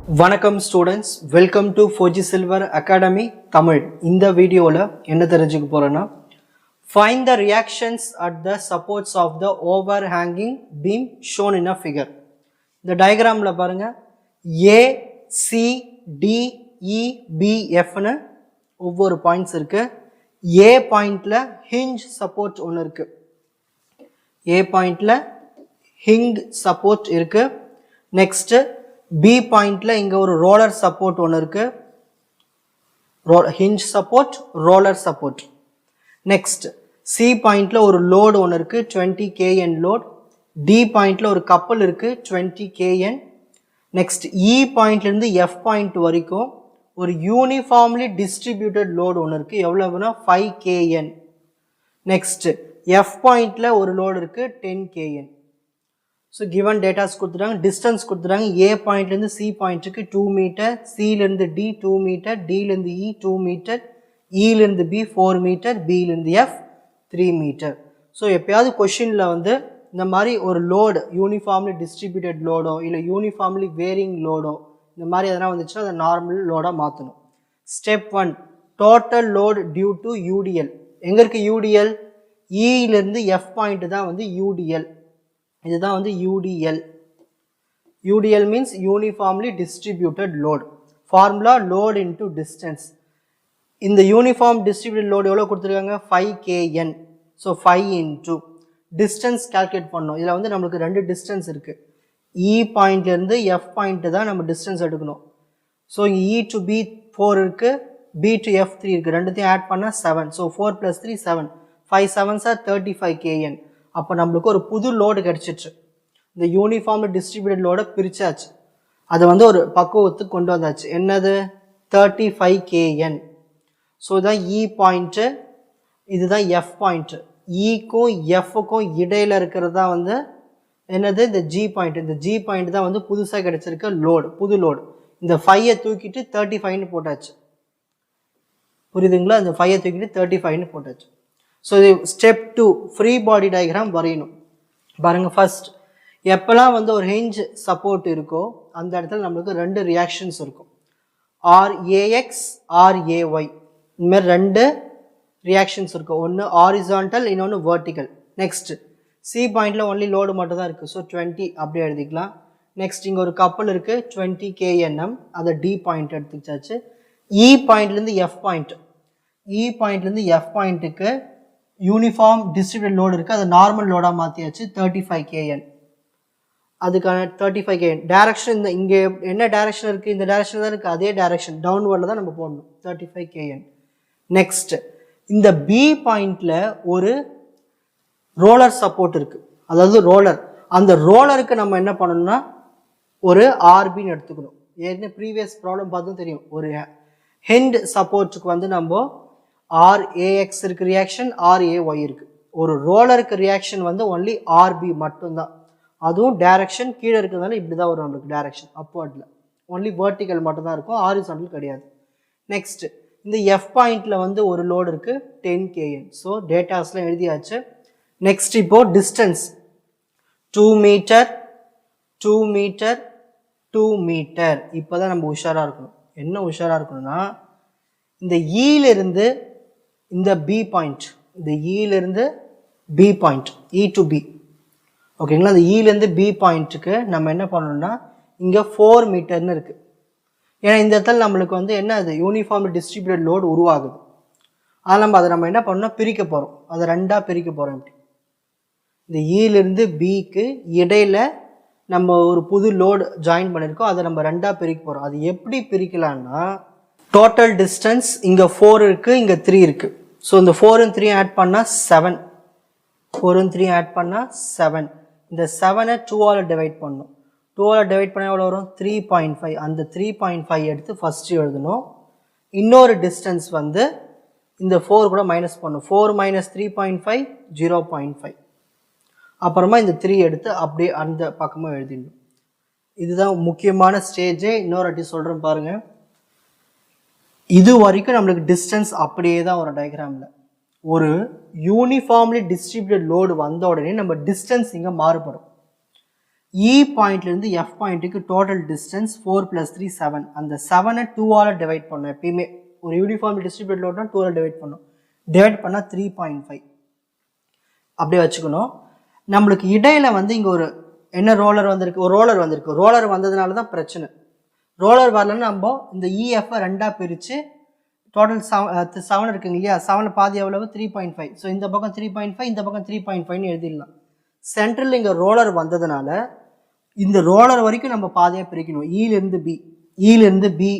வணக்கம் students, welcome to Fauji silver academy Tamil. இந்த வீடியோவில் என்ன தெரிஞ்சுக்க போகிறோன்னா, find the reactions at the supports of the overhanging beam shown in a figure. இந்த டயக்ராமில் பாருங்கள், A C D E B எஃப்னு ஒவ்வொரு பாயிண்ட்ஸ் இருக்குது. ஏ பாயிண்டில் ஹிஞ்ச் சப்போர்ட் ஒன்று இருக்குது. ஏ பாயிண்டில் ஹிங் சப்போர்ட் இருக்குது. நெக்ஸ்ட்டு பி பாயிண்ட்ல இங்க ஒரு ரோலர் சப்போர்ட் ஒன்று இருக்கு. Hinge support, roller support. Next C பாயிண்ட்ல ஒரு லோடு ஒன்று இருக்கு, 20 kN லோட். டி பாயிண்ட்ல ஒரு கப்பல் இருக்கு, 20 kN. நெக்ஸ்ட் இ பாயிண்ட்ல இருந்து எஃப் பாயிண்ட் வரைக்கும் ஒரு யூனிஃபார்ம்லி டிஸ்ட்ரிபியூட்டட் லோடு ஒன்று இருக்கு. எவ்வளவுனா 5 kN. நெக்ஸ்ட் எஃப் பாயிண்ட்ல ஒரு லோடு இருக்கு, 10 kN. ஸோ கிவன் டேட்டாஸ் கொடுத்துட்டாங்க, டிஸ்டன்ஸ் கொடுத்துட்டாங்க. ஏ பாயிண்ட்லேருந்து சி பாயிண்ட்டுக்கு 2 மீட்டர், சிலேருந்து டி 2 மீட்டர், டிலேருந்து இ 2 மீட்டர், இலேருந்து பி 4 மீட்டர், பிலேருந்து எஃப் 3 மீட்டர். ஸோ எப்பயாவது கொஷினில் வந்து இந்த மாதிரி ஒரு லோடு யூனிஃபார்ம்லி டிஸ்ட்ரிபியூட்டட் லோடோ இல்லை யூனிஃபார்ம்லி வேரிங் லோடோ இந்த மாதிரி எதனா வந்துச்சுன்னா அதை நார்மல் லோடாக மாற்றணும். Step 1, total load due to UDL. எங்கே இருக்குது யூடிஎல்? இலேருந்து எஃப் பாயிண்ட் தான் வந்து யூடிஎல். இதுதான் வந்து UDL. UDL means uniformly distributed load. Formula load into distance. இந்த uniform distributed load எவ்வளோ கொடுத்துருக்காங்க? 5 kN. So 5 into distance calculate பண்ணோம். இதில் வந்து நம்மளுக்கு ரெண்டு டிஸ்டன்ஸ் இருக்குது. E பாயிண்ட்லேருந்து F பாயிண்ட் தான் நம்ம டிஸ்டன்ஸ் எடுக்கணும். ஸோ இங்கே E to B 4 இருக்குது, B to F 3 இருக்குது. ரெண்டுத்தையும் ஆட் பண்ணால் 7. ஸோ 4 + 3 7. 5 7s are 35 kN. அப்போ நம்மளுக்கு ஒரு புது லோடு கிடச்சிச்சு. இந்த யூனிஃபார்ம் டிஸ்ட்ரிபியூட்டட் லோடை பிரிச்சாச்சு, அதை வந்து ஒரு பக்குவத்துக்கு கொண்டு வந்தாச்சு. என்னது? 35 kN. ஸோ இதுதான் இ பாயிண்ட்டு, இதுதான் எஃப் பாயிண்ட்டு. இக்கும் எஃப்க்கும் இடையில இருக்கிறது தான் வந்து என்னது? இந்த ஜி பாயிண்ட். இந்த ஜி பாயிண்ட் தான் வந்து புதுசாக கிடைச்சிருக்க லோடு, புது லோடு. இந்த 5ஐ தூக்கிட்டு 35ன்னு போட்டாச்சு. புரியுதுங்களா? இந்த 5ஐ தூக்கிட்டு 35ன்னு போட்டாச்சு. ஸோ இது ஸ்டெப் 2, ஃப்ரீ பாடி டயக்ராம் வரையணும். பாருங்கள், ஃபர்ஸ்ட் எப்போல்லாம் வந்து ஒரு ஹிஞ்ச் சப்போர்ட் இருக்கோ அந்த இடத்துல நம்மளுக்கு ரெண்டு ரியாக்ஷன்ஸ் இருக்கும். RAX, RAY. இந்தமாதிரி ரெண்டு ரியாக்ஷன்ஸ் இருக்கும். ஒன்று ஹாரிசான்டல், இன்னொன்று வெர்டிக்கல். நெக்ஸ்ட் சி பாயிண்டில் ஒன்லி லோடு மட்டும் தான் இருக்குது. ஸோ 20 அப்படியே எழுதிக்கலாம். நெக்ஸ்ட் இங்கே ஒரு கப்பல் இருக்குது, 20 kNm. அதை டி பாயிண்ட் எடுத்துச்சாச்சு. இ பாயிண்ட்லேருந்து எஃப் பாயிண்ட், இ பாயிண்ட்லேருந்து எஃப் பாயிண்ட்டுக்கு யூனிஃபார்ம் டிஸ்ட்ரிபியூட்டட் லோடு இருக்குது, அதை நார்மல் லோடாக மாற்றியாச்சு, 35 kN. அதுக்கான 35 kN டேரக்ஷன் இந்த இங்கே என்ன டேரக்ஷன் இருக்குது? இந்த டேரக்ஷன் தான் இருக்குது, அதே டேரக்ஷன் டவுன்வர்டில் தான் நம்ம போடணும், 35 kN. நெக்ஸ்ட் இந்த பி பாயிண்டில் ஒரு ரோலர் சப்போர்ட் இருக்குது, அதாவது ரோலர். அந்த ரோலருக்கு நம்ம என்ன பண்ணணும்னா ஒரு ஆர்பின்னு எடுத்துக்கணும். ஏற்கனவே ப்ரீவியஸ் ப்ராப்ளம் பார்த்தும் தெரியும், ஒரு ஹெண்ட் சப்போர்ட்டுக்கு வந்து நம்ம RAX இருக்கு ரியாக்ஷன், RAY இருக்கு. ஒரு ரோலருக்கு ரியாக்ஷன் வந்து ஒன்லி RB மட்டும்தான். அதுவும் டைரக்ஷன் கீழே இருக்கிறதுனால இப்படி தான் வரும் நம்மளுக்கு டைரக்ஷன், அப்வர்டில். ஒன்லி வெர்டிக்கல் மட்டும் தான் இருக்கும், ஹாரிசான்டல் கிடையாது. நெக்ஸ்ட் இந்த எஃப் பாயிண்ட்ல வந்து ஒரு லோடு இருக்கு, 10 kN. ஸோ டேட்டாஸ்லாம் எழுதியாச்சு. நெக்ஸ்ட் இப்போ டிஸ்டன்ஸ் 2 மீட்டர், 2 மீட்டர், 2 மீட்டர். இப்போ தான் நம்ம உஷாராக இருக்கணும். என்ன உஷாராக இருக்கணும்னா, இந்த இலிருந்து இந்த பி பாயிண்ட், இந்த இலிருந்து B point, E to B, ஓகேங்களா? இந்த இலேருந்து பி பாயிண்ட்டுக்கு நம்ம என்ன பண்ணணும்னா இங்கே 4 மீட்டர்னு இருக்குது. ஏன்னா இந்த இடத்துல நம்மளுக்கு வந்து என்ன, அது யூனிஃபார்ம் டிஸ்ட்ரிபியூட்டட் லோடு உருவாகுது. அதனால் அதை நம்ம என்ன பண்ணணும், பிரிக்க போகிறோம். அதை ரெண்டாக பிரிக்க போகிறோம். இப்படி இந்த இலிருந்து பிக்கு இடையில நம்ம ஒரு புது லோடு ஜாயின் பண்ணியிருக்கோம், அதை நம்ம ரெண்டாக பிரிக்க போகிறோம். அது எப்படி பிரிக்கலான்னா, டோட்டல் டிஸ்டன்ஸ் இங்கே 4 இருக்குது, இங்கே 3 இருக்குது. ஸோ இந்த 4 and 3 ஆட் பண்ணால் 7. 4 and 3 ஆட் பண்ணால் 7. இந்த 7ஐ 2ஆல் டிவைட் பண்ணணும். 2ஆல் டிவைட் பண்ணால் எவ்வளோ வரும்? 3.5. அந்த 3.5 எடுத்து ஃபஸ்ட்டு எழுதணும். இன்னொரு டிஸ்டன்ஸ் வந்து இந்த 4 கூட மைனஸ் பண்ணணும். 4 - 3.5 0.5. அப்புறமா இந்த 3 எடுத்து அப்படியே அந்த பக்கமாக எழுதிடணும். இதுதான் முக்கியமான ஸ்டேஜே. இன்னொரு வாட்டி சொல்கிறேன் பாருங்கள். இது வரைக்கும் நம்மளுக்கு டிஸ்டன்ஸ் அப்படியே தான் ஒரு டயக்ராமில். ஒரு யூனிஃபார்ம்லி டிஸ்ட்ரிபியூட்டட் லோடு வந்த உடனே நம்ம டிஸ்டன்ஸ் இங்கே மாறுபடும். E பாயிண்ட்லேருந்து F பாயிண்ட்டுக்கு டோட்டல் டிஸ்டன்ஸ் 4 + 3 7. அந்த 7-ஐ 2ஆல் டிவைட் பண்ணோம். எப்பயுமே ஒரு யூனிஃபார்ம் டிஸ்ட்ரிபியூட் லோட்னா 2ஆல் டிவைட் பண்ணோம். டிவைட் பண்ணால் 3.5 அப்படியே வச்சுக்கணும். நம்மளுக்கு இடையில் வந்து இங்கே ஒரு என்ன ரோலர் வந்திருக்கு, ஒரு ரோலர் வந்திருக்கு. ரோலர் வந்ததுனால தான் பிரச்சனை. ரோலர் வரலன்னு நம்ம இந்த EFஐ 2ஆக பிரித்து டோட்டல் 7 இருக்குங்க இல்லையா, 7 பாதி எவ்வளவு 3.5. ஸோ இந்த பக்கம் 3.5, இந்த பக்கம் 3.5ன்னு எழுதிடலாம். சென்ட்ரல் இங்கே ரோலர் வந்ததுனால இந்த ரோலர் வரைக்கும் நம்ம பாதையாக பிரிக்கணும். ஈலேருந்து பி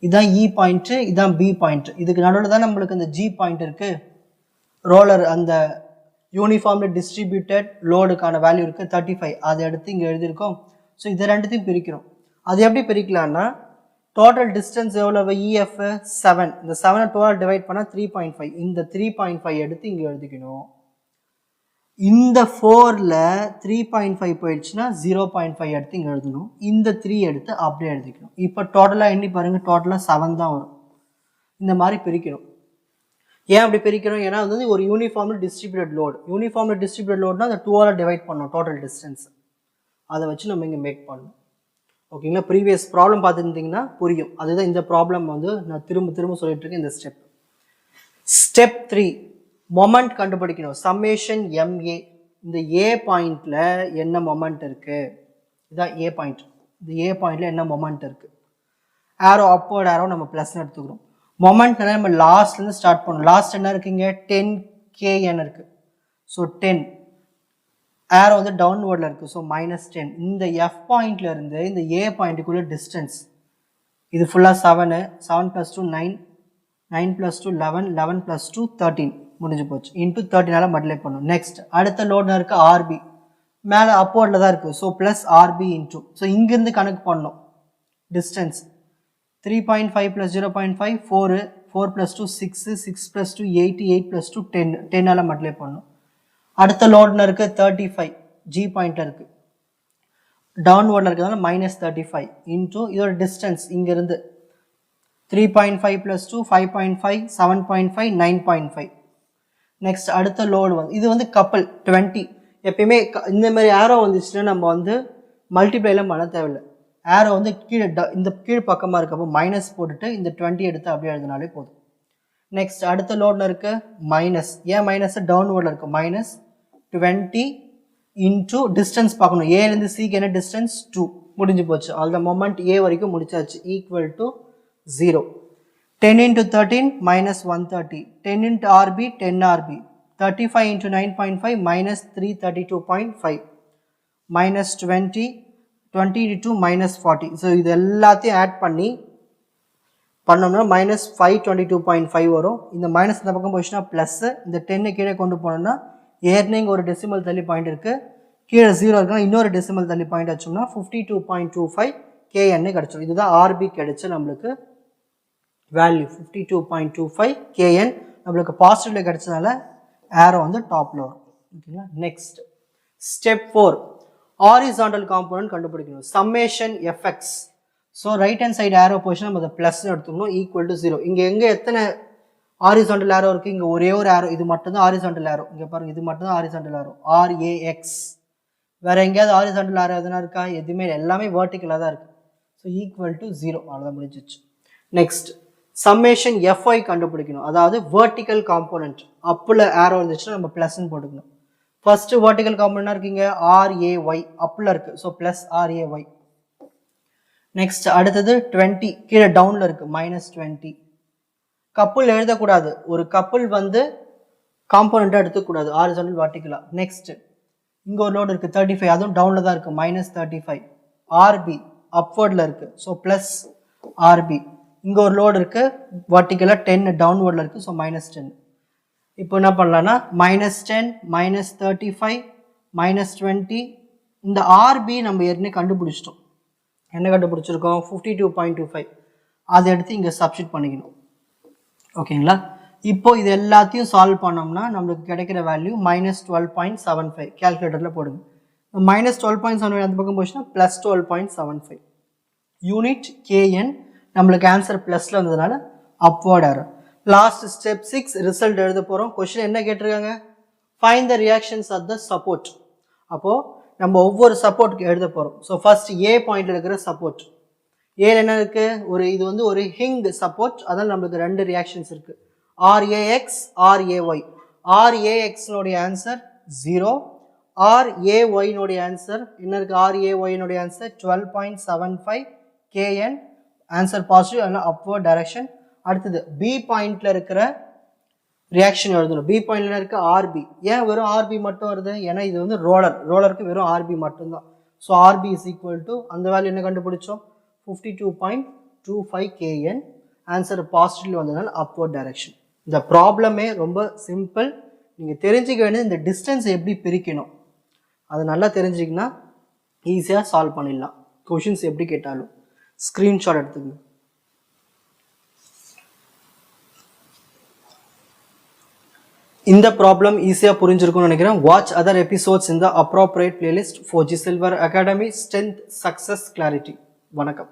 இதுதான் E பாயிண்ட்டு, இதுதான் B பாயிண்ட். இதுக்கு நடுவில் தான் நம்மளுக்கு இந்த G பாயிண்ட் இருக்குது. ரோலர் அந்த யூனிஃபார்ம்லி டிஸ்ட்ரிபியூட்டட் லோடுக்கான வேல்யூ இருக்குது 35. அதை எடுத்து இங்கே எழுதியிருக்கோம். ஸோ இதை ரெண்டுத்தையும் பிரிக்கிறோம். அது எப்படி பிரிக்கலான்னா டோட்டல் டிஸ்டன்ஸ் எவ்வளவு EF 7. இந்த 7-ஐ 2ஆல் டிவைட் பண்ணால் 3.5. இந்த 3.5 எடுத்து இங்கே எழுதிக்கணும். இந்த 4ல் 3.5 போயிடுச்சுன்னா 0.5 எடுத்து இங்கே எழுதணும். இந்த 3 எடுத்து அப்படியே எழுதிக்கணும். இப்போ டோட்டலாக எண்ணி பாருங்கள், டோட்டலாக 7 தான் வரும். இந்த மாதிரி பிரிக்கணும். ஏன் அப்படி பிரிக்கிறோம்? ஏன்னா அது வந்து ஒரு uniformly distributed load. Uniformly distributed லோடுனா அந்த 2ஆல் டிவைட் பண்ணணும் டோட்டல் டிஸ்டன்ஸ். அதை வச்சு நம்ம இங்கே மேக் பண்ணணும். ஓகேங்களா? ப்ரீவியஸ் ப்ராப்ளம் பார்த்துருந்தீங்கன்னா புரியும். அதுதான் இந்த ப்ராப்ளம் வந்து நான் திரும்ப சொல்லிட்டு இருக்கேன். இந்த ஸ்டெப் 3 மொமெண்ட் கண்டுபிடிக்கணும். Summation MA. இந்த A பாயிண்ட்ல என்ன மொமெண்ட் இருக்கு? இதுதான் A பாயிண்ட். இந்த A பாயிண்ட்ல என்ன மொமெண்ட் இருக்கு? ஆரோ அப்வர்ட் ஆரோ நம்ம ப்ளஸ்ன்னு எடுத்துக்கிறோம். மொமெண்ட் நம்ம லாஸ்ட்லேருந்து ஸ்டார்ட் பண்ணணும். லாஸ்ட் என்ன இருக்குங்க? 10 kN இருக்கு. ஸோ 10 ஆரோ வந்து டவுன்வர்டில் இருக்குது. ஸோ -10. இந்த F பாயிண்ட்ல இருந்து இந்த A பாயிண்ட்டுக்குள்ள டிஸ்டன்ஸ் இது ஃபுல்லாக 7. 7 + 2 9, 9 + 2 11, 11 + 2 13 முடிஞ்சு போச்சு. இன்ட்டு 13ஆல் மல்டிப்ளை பண்ணும். நெக்ஸ்ட் அடுத்த லோடில் இருக்குது RB. மேலே அப்போர்டில் தான் இருக்குது. So plus RB into. So இங்கேருந்து கணக்கு பண்ணணும் டிஸ்டன்ஸ் 3.5 + 0.5 4, 4 + 2 6, 6 + 2 8, 8 + 2 10, 10ஆல் மல்டிப்ளை பண்ணணும். அடுத்த லோடில் இருக்குது 35. G பாயிண்டில் இருக்குது. டவுன்வர்டில் இருக்கிறதுனால -35 இன்ட்டு இதோட டிஸ்டன்ஸ் இங்கேருந்து 3.5 + 2 5.5, 7.5, 9.5. நெக்ஸ்ட் அடுத்த லோடு வந்து இது வந்து கப்பல் 20. எப்பயுமே இந்த மாதிரி ஆரோ வந்துச்சுன்னா நம்ம வந்து மல்டிப்ளைலாம் பண்ண தேவையில்லை. ஆரோ வந்து கீழே இந்த கீழ் பக்கமாக இருக்கப்போ மைனஸ் போட்டுட்டு இந்த 20 எடுத்து அப்படியே எழுதினாலே போதும். நெக்ஸ்ட் அடுத்த லோடில் இருக்க மைனஸ். ஏன் மைனஸ்? டவுன்வர்டில் இருக்குது. -20 இன்ட்டு டிஸ்டன்ஸ் பார்க்கணும். ஏலேருந்து சிக்கு என்ன டிஸ்டன்ஸ் 2. முடிஞ்சு போச்சு. அந்த மொமெண்ட் A வரைக்கும் முடிச்சாச்சு. Equal to 0. 10 × 13 -130. 10 × RB 10 RB. 35 × 9.5 -332.5. -20, 20 × 2 -40. So இது எல்லாத்தையும் ஆட் பண்ணோம்னா -522.5 வரும். இந்த மைனஸ் இந்த பக்கம் போச்சுன்னா ப்ளஸ்ஸு. இந்த 10 கீழே கொண்டு போனோம்னா ஏற்கனவே ஒரு டெசிமல் தள்ளி பாயிண்ட் இருக்குது. கீழே 0 இருக்குன்னா இன்னொரு டெசிமல் தள்ளி பாயிண்ட் வச்சோம்னா 52.25 kN கிடச்சிடும். இதுதான் RB கிடைச்சு நம்மளுக்கு வேல்யூ 52.25 kN. நம்மளுக்கு பாசிட்டிவ்ல கிடைச்சதுனால ஆரோ வந்து டாப்ல வரும். ஓகேங்களா? நெக்ஸ்ட் ஸ்டெப் 4 ஹாரிசான்டல் காம்போனன்ட் கண்டுபிடிக்கணும். Summation FX. So right hand side arrow போச்சுன்னா நம்ம அதை ப்ளஸ்ன்னு எடுத்துக்கணும். Equal to 0. இங்கே எங்கே எத்தனை ஹாரிசான்டல் ஆரோ இருக்குது? இங்கே ஒரே ஒரு ஆரோ. இது மட்டும் தான் ஹாரிசான்டல் ஆரோ. இங்கே பாருங்க, இது மட்டும் தான் ஹாரிசான்டல் ஆரோ. RAX. வேற எங்கேயாவது ஹாரிசான்டல் ஆரோ எதுனா இருக்கா? எதுவுமே, எல்லாமே வெர்டிக்கலாக தான் இருக்குது. So equal to 0. அவ்வளோதான் முடிஞ்சிச்சு. நெக்ஸ்ட் சம்மேஷன் FY கண்டுபிடிக்கணும். அதாவது வெர்டிக்கல் காம்போனன்ட். அப்பில் ஆரோ இருந்துச்சுன்னா நம்ம ப்ளஸ்ன்னு போட்டுக்கணும். ஃபர்ஸ்ட் வெர்டிக்கல் காம்போனன்ட் இருக்கீங்க RAY. அப்பில் இருக்குது. So plus RAY. நெக்ஸ்ட் அடுத்தது 20 கீழே டவுனில் இருக்குது. -20. கப்புள் எழுதக்கூடாது. ஒரு கப்புள் வந்து காம்போனண்ட்டாக எடுத்துக்கூடாது ஹாரிசான்டல் வெர்டிக்கலா. நெக்ஸ்ட் இங்கே ஒரு லோடு இருக்குது 35. அதுவும் டவுனில் தான் இருக்குது. -35. RB அப்வர்டில் இருக்குது. So plus RB. இங்கே ஒரு லோடு இருக்குது வெர்டிக்கலாக 10 டவுன்வர்டில் இருக்குது. ஸோ -10. இப்போ என்ன பண்ணலான்னா -10, -35, -20. இந்த RB நம்ம ஏற்கனவே கண்டுபிடிச்சிட்டோம். என்ன கண்டுபிடிச்சிருக்கோம்? 52.25. அதை எடுத்து இங்கே சப்ஸ்டிட் பண்ணிக்கணும். ஓகேங்களா? இப்போ இது எல்லாத்தையும் சால்வ் பண்ணோம்னா நம்மளுக்கு கிடைக்கிற வேல்யூ -12.75. கேல்குலேட்டரில் போடுங்க. -12.75 அந்த பக்கம் போச்சுன்னா +12.75. Unit KN. நம்மளுக்கு ஆன்சர் ப்ளஸில் வந்ததுனால அப்வர்ட் ஆரோ. லாஸ்ட் ஸ்டெப் 6 ரிசல்ட் எழுத போகிறோம். கொஸ்டின் என்ன கேட்டிருக்காங்க? Find the reactions at the support. அப்போது நம்ம ஒவ்வொரு சப்போர்ட்டுக்கு எழுத போகிறோம். ஸோ ஃபர்ஸ்ட் ஏ பாயிண்ட்ல இருக்கிற சப்போர்ட். ஏல என்ன இருக்கு, இது வந்து ஒரு ஹிங் சப்போர்ட். அதனால நம்மளுக்கு ரெண்டு ரியாக்ஷன்ஸ் இருக்கு, ஆர்ஏஎக்ஸ் ஆர்ஏஒய். ஆர்ஏஎக்ஸ்னுடைய ஆன்சர் 0, ஆர்ஏஒய்னுடைய ஆன்சர் என்ன இருக்கு, ஆர்ஏஒய்னுடைய ஆன்சர் 12.75 கேஎன். ஆன்சர் பாசிட்டிவ், அதனால் அப்வர்ட் டைரக்ஷன். அடுத்தது பி பாயிண்ட்ல இருக்கிற ரியாக்ஷன் எழுதணும். பி பாயிண்ட்ல இருக்க ஆர்பி. ஏன் வெறும் ஆர்பி மட்டும் வருது, ஏன்னா இது வந்து ரோலருக்கு வெறும் ஆர்பி மட்டும்தான். So RB is equal to அந்த வேல்யூ என்ன கண்டுபிடிச்சோம், 52.25 kN. ஆன்சர் பாசிட்டிவ் வந்ததுனால அப்வர்ட் டைரக்ஷன். இந்த ப்ராப்ளமே ரொம்ப சிம்பிள். நீங்கள் தெரிஞ்சுக்க வேண்டியது இந்த டிஸ்டன்ஸ் எப்படி பிரிக்கணும், அதை நல்லா தெரிஞ்சிங்கன்னா ஈஸியாக சால்வ் பண்ணிடலாம். கொஷின்ஸ் எப்படி கேட்டாலும் ஸ்க்ரீன்ஷாட் எடுத்துக்கணும். இந்த ப்ராப்ளம் ஈஸியாக புரிஞ்சிருக்கும்னு நினைக்கிறேன். வாட்ச் அதர் எபிசோட்ஸ் இன் த appropriate playlist. 4G Silver Academy Strength Success Clarity. வணக்கம்.